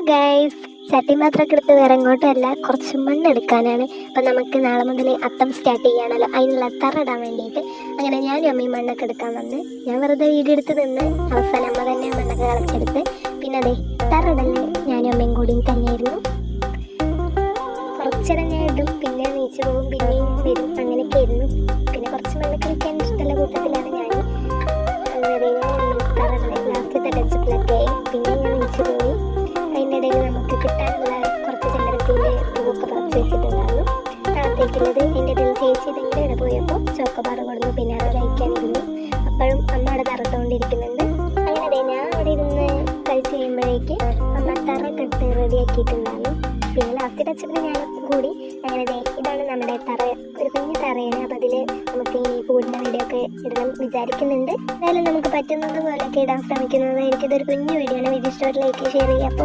Guys, ചട്ടി മാത്രമൊക്കെ എടുത്ത് വേറെ എങ്ങോട്ടുമല്ല, കുറച്ച് മണ്ണെടുക്കാനാണ്. അപ്പം നമുക്ക് നാളെ മുതൽ അത്തം സ്റ്റാർട്ട് ചെയ്യാണല്ലോ, അതിനുള്ള തറ ഇടാൻ വേണ്ടിയിട്ട്. അങ്ങനെ ഞാനും അമ്മയും മണ്ണൊക്കെ എടുക്കാൻ വന്ന്, ഞാൻ വെറുതെ വീഡിയോ എടുത്ത് നിന്ന് അവസാനം അമ്മ തന്നെ മണ്ണൊക്കെ കളച്ചെടുത്ത്. പിന്നെ അതെ, തറ ഇടല് ഞാനും അമ്മയും കൂടിയും തന്നെയായിരുന്നു. കുറച്ചിടം ഞാൻ ഇടും, പിന്നെ നീച്ചു പോകും, പിന്നെയും വരും, അങ്ങനെയൊക്കെ ആയിരുന്നു. പിന്നെ കുറച്ച് മണ്ണ് കളിക്കാൻ ഇഷ്ടമുള്ള കൂട്ടത്തിലാണ് ഞാൻ. തറ ലാസ്റ്റത്തെ ടച്ചപ്പിലൊക്കെ ആയി, പിന്നെ ഞാൻ നീച്ചു പോയി. അതിൻ്റെ ഇടയിൽ നമുക്ക് കിട്ടാനുള്ള കുറച്ച് ചെമ്പരത്തിൻ്റെ പൂവൊക്കെ പറിച്ച് വെച്ചിട്ടുണ്ടായിരുന്നു. താഴത്തേക്കുള്ളത് എൻ്റെ ഇടയിൽ ചേച്ചി ഇതെങ്കിലും ഇവിടെ പോയപ്പോൾ ചോക്കോബാർ കൊടുന്നു, പിന്നെ അത് കഴിക്കാനിരുന്നു. അപ്പോഴും അമ്മ അവിടെ തറത്തുകൊണ്ടിരിക്കുന്നുണ്ട്. അങ്ങനെ അതെ, ഞാൻ അവിടെ ഇരുന്ന് കഴിച്ച് കഴിയുമ്പോഴേക്ക് അമ്മ തറ കെട്ട് റെഡിയാക്കിയിട്ടുണ്ടായിരുന്നു. പിന്നെ ലാസ്റ്റ് ടച്ചപ്പിൽ ഞാൻ കൂടി. അങ്ങനെ അതെ, ഇതാണ് നമ്മുടെ തറ, ഒരു കുഞ്ഞു തറയാണ്. അപ്പം അതിൽ നമുക്ക് ഈ കൂടുന്ന വീഡിയോ ഒക്കെ ഇടാൻ വിചാരിക്കുന്നുണ്ട്. എന്തായാലും നമുക്ക് പറ്റുന്നത് പോലെയൊക്കെ ഇടാൻ ശ്രമിക്കുന്നത്. എനിക്കിതൊരു കുഞ്ഞു വീഡിയോ ആണ്. വീഡിയോ ഇഷ്ടമായിട്ട് ലൈക്ക് ഷെയർ ചെയ്യുക. അപ്പോൾ